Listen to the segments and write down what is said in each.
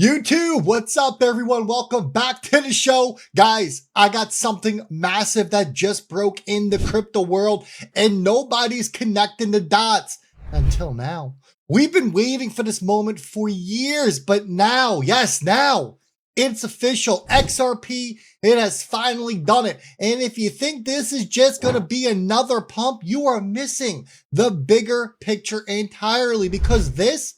YouTube, what's up everyone? Welcome back to the show. Guys, I got something massive that just broke in the crypto world and nobody's connecting the dots until now. We've been waiting for this moment for years, but now, yes, now it's official. XRP, it has finally done it. And if you think this is just going to be another pump, you are missing the bigger picture entirely, because this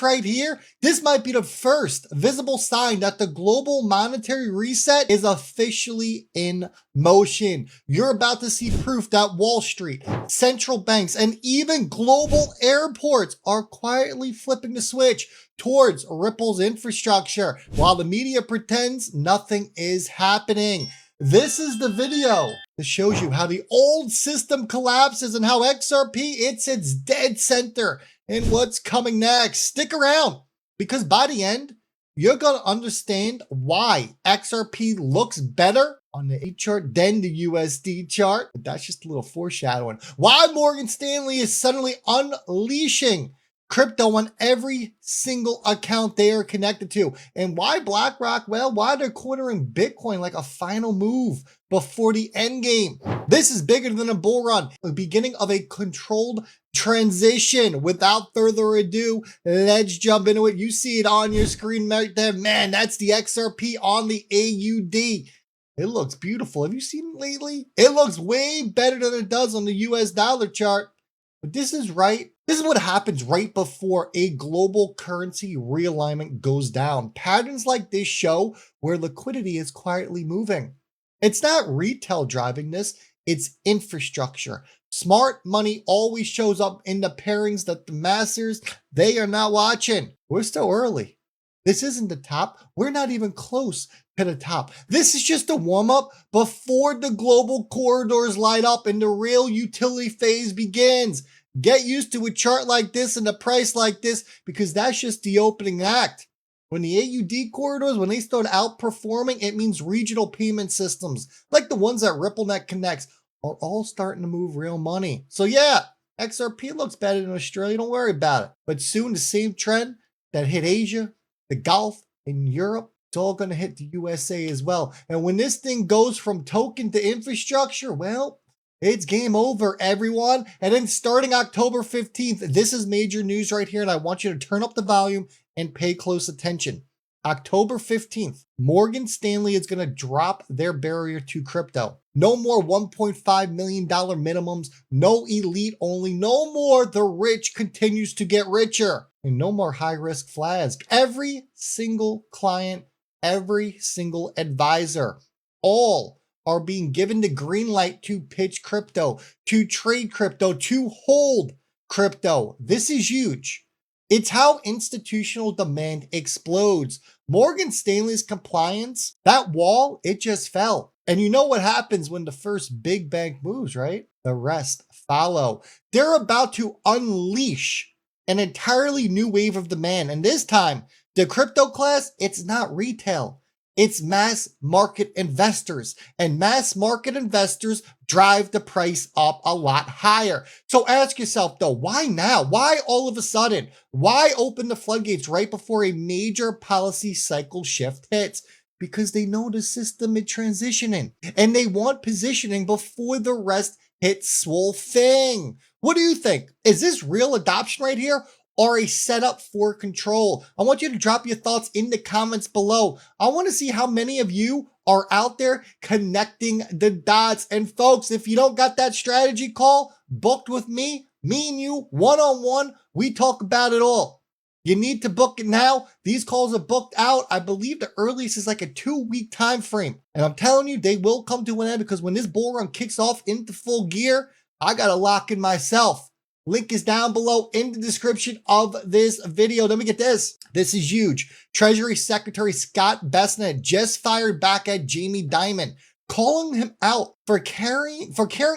right here, this might be the first visible sign that the global monetary reset is officially in motion. You're about to see proof that Wall Street, central banks, and even global airports are quietly flipping the switch towards Ripple's infrastructure, while the media pretends nothing is happening. This is the video that shows you how the old system collapses and how XRP, it's its dead center and what's coming next. Stick around, because by the end, you're going to understand why XRP looks better on the A chart than the USD chart. But that's just a little foreshadowing. Why Morgan Stanley is suddenly unleashing crypto on every single account they are connected to, and why BlackRock, well, why they're cornering Bitcoin like a final move before the end game. This is bigger than a bull run, the beginning of a controlled transition. Without further ado, let's jump into it. You see it on your screen right there. Man, that's the XRP on the AUD. It looks beautiful. Have you seen it lately? It looks way better than it does on the US dollar chart. But this is what happens right before a global currency realignment goes down. Patterns like this show where liquidity is quietly moving. It's not retail driving this, it's infrastructure. Smart money always shows up in the pairings that the masters, they are not watching. We're still early. This isn't the top. We're not even close to the top. This is just a warm-up before the global corridors light up and the real utility phase begins. Get used to a chart like this and a price like this, because that's just the opening act. When the AUD corridors, when they start outperforming, it means regional payment systems, like the ones that RippleNet connects, are all starting to move real money. So yeah, XRP looks better than Australia, don't worry about it. But soon the same trend that hit Asia, the Gulf, and Europe, it's all going to hit the USA as well. And when this thing goes from token to infrastructure, well, it's game over, everyone. And then starting October 15th, this is major news right here, and I want you to turn up the volume and pay close attention. October 15th, Morgan Stanley is going to drop their barrier to crypto. No more $1.5 million minimums, no elite only, no more the rich continues to get richer, and no more high-risk flags. Every single client, every single advisor, all are being given the green light to pitch crypto, to trade crypto, to hold crypto. This is huge. It's how institutional demand explodes. Morgan Stanley's compliance, that wall, it just fell. And you know what happens when the first big bank moves, right? The rest follow. They're about to unleash an entirely new wave of demand. And this time, the crypto class, it's not retail. It's mass market investors, and mass market investors drive the price up a lot higher. So ask yourself though, why now? Why all of a sudden? Why open the floodgates right before a major policy cycle shift hits? Because they know the system is transitioning and they want positioning before the rest hits swole thing. What do you think? Is this real adoption right here, or a setup for control? I want you to drop your thoughts in the comments below. I want to see how many of you are out there connecting the dots. And folks, if you don't got that strategy call booked with me and you one-on-one, we talk about it all. You need to book it now. These calls are booked out. I believe the earliest is like a 2-week time frame. And I'm telling you, they will come to an end, because when this bull run kicks off into full gear, I got to lock in myself. Link is down below in the description of this video. Let me get this. This is huge. Treasury Secretary Scott Bessent just fired back at Jamie Dimon, calling him out for caring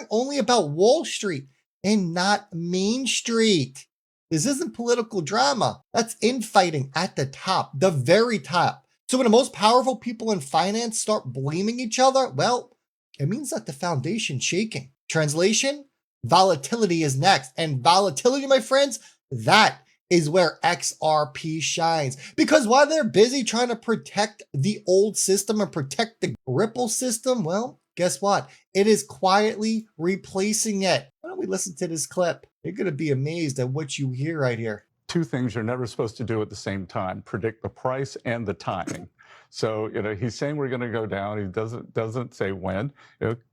only about Wall Street and not Main Street. This isn't political drama. That's infighting at the top, the very top. So when the most powerful people in finance start blaming each other, well, it means that the foundation's shaking. Translation? Volatility is next. And volatility, my friends, that is where XRP shines. Because while they're busy trying to protect the old system and protect the Ripple system, well, guess what? It is quietly replacing it. Why don't we listen to this clip? You're going to be amazed at what you hear right here. Two things you're never supposed to do at the same time: predict the price and the timing. So, he's saying we're going to go down. He doesn't say when.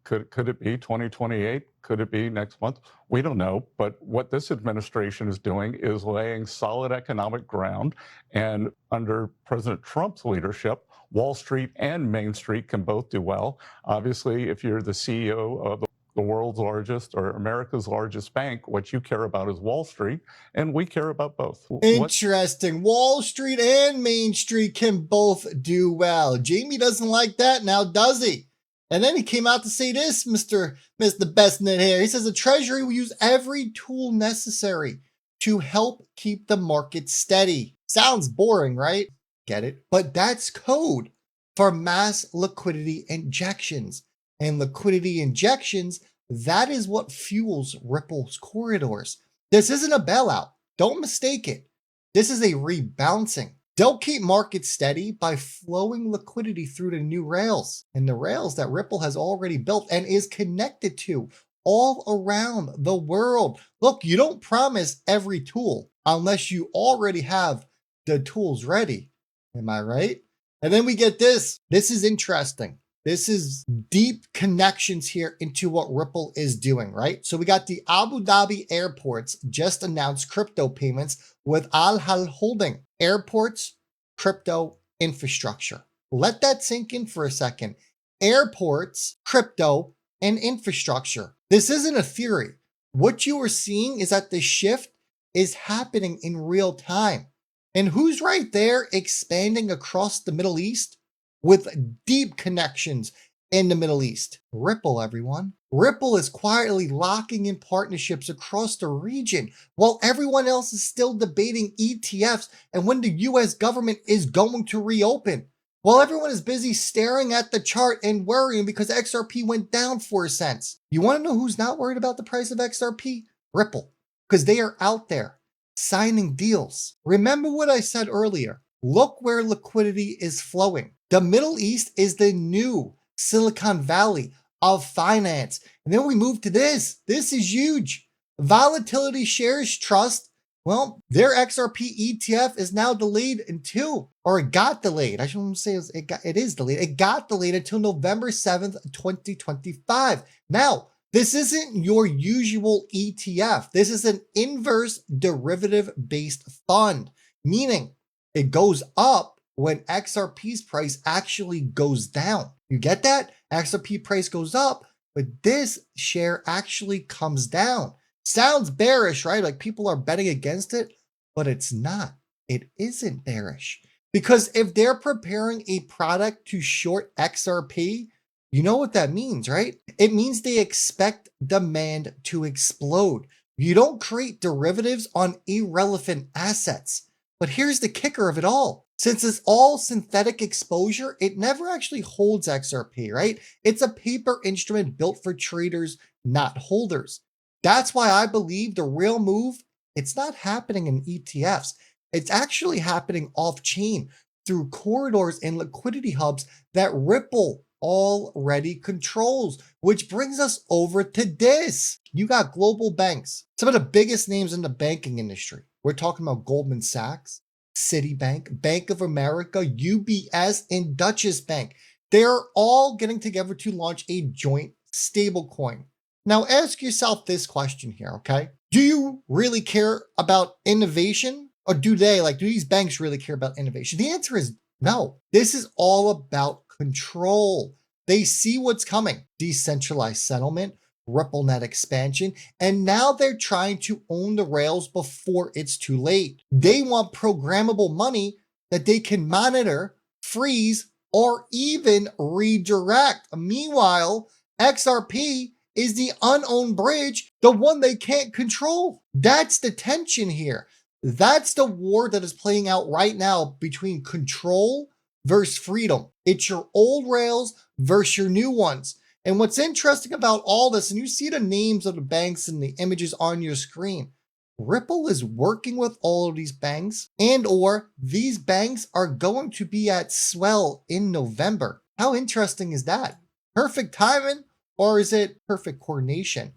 Could it be 2028? Could it be next month? We don't know. But what this administration is doing is laying solid economic ground. And under President Trump's leadership, Wall Street and Main Street can both do well. Obviously, if you're the CEO of the world's largest or America's largest bank, what you care about is Wall Street, and we care about both. Interesting. Wall Street and Main Street can both do well. Jamie doesn't like that now, does he? And then he came out to say this, Mr. Bestnet here. He says the Treasury will use every tool necessary to help keep the market steady. Sounds boring, right? Get it? But that's code for mass liquidity injections. And liquidity injections, that is what fuels Ripple's corridors. This isn't a bailout. Don't mistake it. This is a rebouncing. They'll keep markets steady by flowing liquidity through the new rails, and the rails that Ripple has already built and is connected to all around the world. Look, you don't promise every tool unless you already have the tools ready. Am I right? And then we get this. This is interesting. This is deep connections here into what Ripple is doing, right? So we got the Abu Dhabi airports just announced crypto payments with Al Hal Holding. Airports, crypto, infrastructure. Let that sink in for a second. Airports, crypto, and infrastructure. This isn't a theory. What you are seeing is that the shift is happening in real time. And who's right there expanding across the Middle East with deep connections in the Middle East? Ripple, everyone. Ripple is quietly locking in partnerships across the region while everyone else is still debating ETFs and when the US government is going to reopen. While everyone is busy staring at the chart and worrying because XRP went down 4 cents. You want to know who's not worried about the price of XRP? Ripple, because they are out there signing deals. Remember what I said earlier. Look where liquidity is flowing. The Middle East is the new Silicon Valley of finance. And then we move to this. This is huge. Volatility Shares Trust. Well, their XRP ETF is now delayed until, or it got delayed. I shouldn't say it is delayed. It got delayed until November 7th, 2025. Now, this isn't your usual ETF. This is an inverse derivative-based fund, meaning it goes up when XRP's price actually goes down. You get that? XRP price goes up, but this share actually comes down. Sounds bearish, right? Like people are betting against it, but it's not. It isn't bearish. Because if they're preparing a product to short XRP, you know what that means, right? It means they expect demand to explode. You don't create derivatives on irrelevant assets. But here's the kicker of it all. Since it's all synthetic exposure, it never actually holds XRP, right? It's a paper instrument built for traders, not holders. That's why I believe the real move, it's not happening in ETFs. It's actually happening off-chain through corridors and liquidity hubs that Ripple already controls, which brings us over to this. You got global banks, some of the biggest names in the banking industry. We're talking about Goldman Sachs, Citibank, Bank of America, UBS, and Deutsche Bank. They're all getting together to launch a joint stablecoin. Now ask yourself this question here, okay? Do you really care about innovation? Or do these banks really care about innovation? The answer is no. This is all about control. They see what's coming. Decentralized settlement, RippleNet expansion, and now they're trying to own the rails before it's too late. They want programmable money that they can monitor, freeze, or even redirect. Meanwhile, XRP is the unowned bridge, the one they can't control. That's the tension here. That's the war that is playing out right now between control versus freedom. It's your old rails versus your new ones. And what's interesting about all this, and you see the names of the banks and the images on your screen, Ripple is working with all of these banks, and or these banks are going to be at swell in November. How interesting is that? Perfect timing, or is it perfect coordination?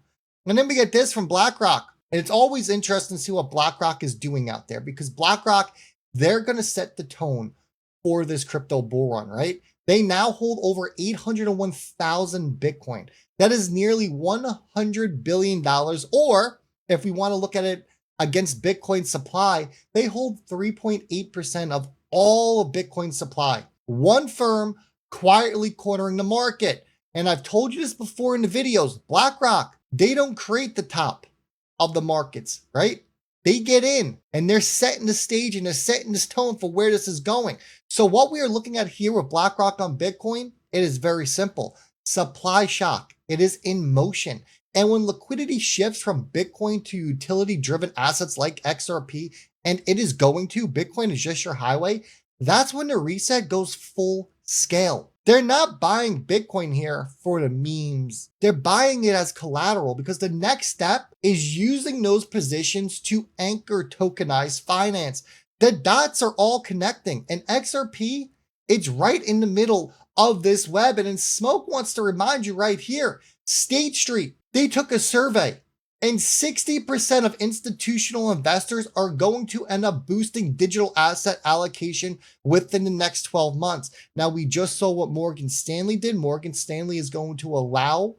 And then we get this from BlackRock. And it's always interesting to see what BlackRock is doing out there, because BlackRock, they're going to set the tone for this crypto bull run, right? They now hold over 801,000 Bitcoin. That is nearly $100 billion. Or if we want to look at it against Bitcoin supply, they hold 3.8% of all of Bitcoin supply. One firm quietly cornering the market. And I've told you this before in the videos, BlackRock, they don't create the top of the markets, right? They get in and they're setting the stage and they're setting this tone for where this is going. So what we are looking at here with BlackRock on Bitcoin, it is very simple. Supply shock. It is in motion. And when liquidity shifts from Bitcoin to utility-driven assets like XRP, and it is going to, Bitcoin is just your highway, that's when the reset goes full scale. They're not buying Bitcoin here for the memes. They're buying it as collateral because the next step is using those positions to anchor tokenized finance. The dots are all connecting, and XRP, it's right in the middle of this web. And then Smoke wants to remind you right here, State Street, they took a survey and 60% of institutional investors are going to end up boosting digital asset allocation within the next 12 months. Now, we just saw what Morgan Stanley did. Morgan Stanley is going to allow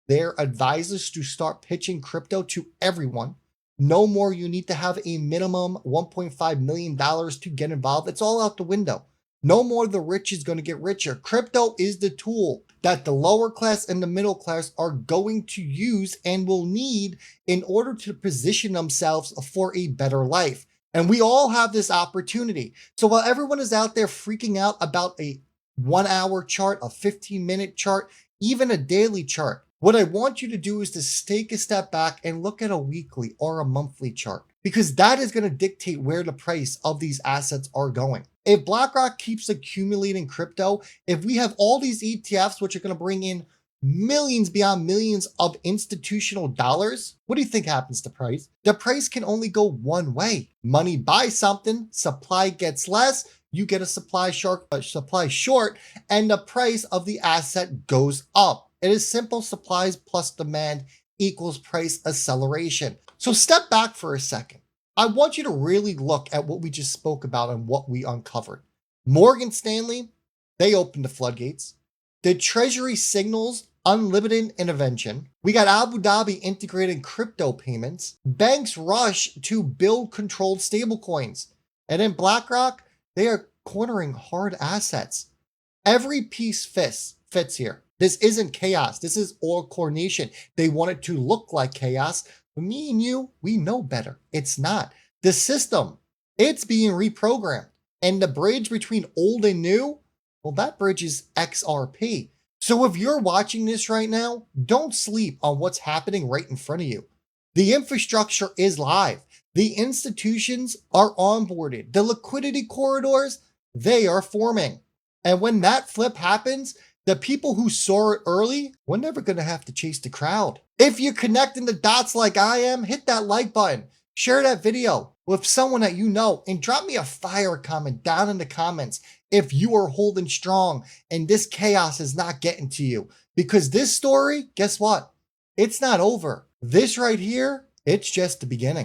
their advisors to start pitching crypto to everyone. No more you need to have a minimum $1.5 million to get involved. It's all out the window. No more the rich is going to get richer. Crypto is the tool that the lower class and the middle class are going to use and will need in order to position themselves for a better life. And we all have this opportunity. So while everyone is out there freaking out about a 1 hour chart, a 15-minute chart, even a daily chart, what I want you to do is to take a step back and look at a weekly or a monthly chart, because that is going to dictate where the price of these assets are going. If BlackRock keeps accumulating crypto, if we have all these ETFs, which are going to bring in millions beyond millions of institutional dollars, what do you think happens to price? The price can only go one way. Money buys something, supply gets less, you get a supply short, and the price of the asset goes up. It is simple. Supplies plus demand equals price acceleration. So step back for a second. I want you to really look at what we just spoke about and what we uncovered. Morgan Stanley, they opened the floodgates. The Treasury signals unlimited intervention. We got Abu Dhabi integrating crypto payments. Banks rush to build controlled stablecoins. And then BlackRock, they are cornering hard assets. Every piece fits here. This isn't chaos. This is all coordination. They want it to look like chaos. But me and you, we know better. It's not. The system, it's being reprogrammed. And the bridge between old and new, well, that bridge is XRP. So if you're watching this right now, don't sleep on what's happening right in front of you. The infrastructure is live. The institutions are onboarded. The liquidity corridors, they are forming. And when that flip happens, the people who saw it early, we're never going to have to chase the crowd. If you're connecting the dots like I am, hit that like button, share that video with someone that you know, and drop me a fire comment down in the comments if you are holding strong and this chaos is not getting to you. Because this story, guess what? It's not over. This right here, it's just the beginning.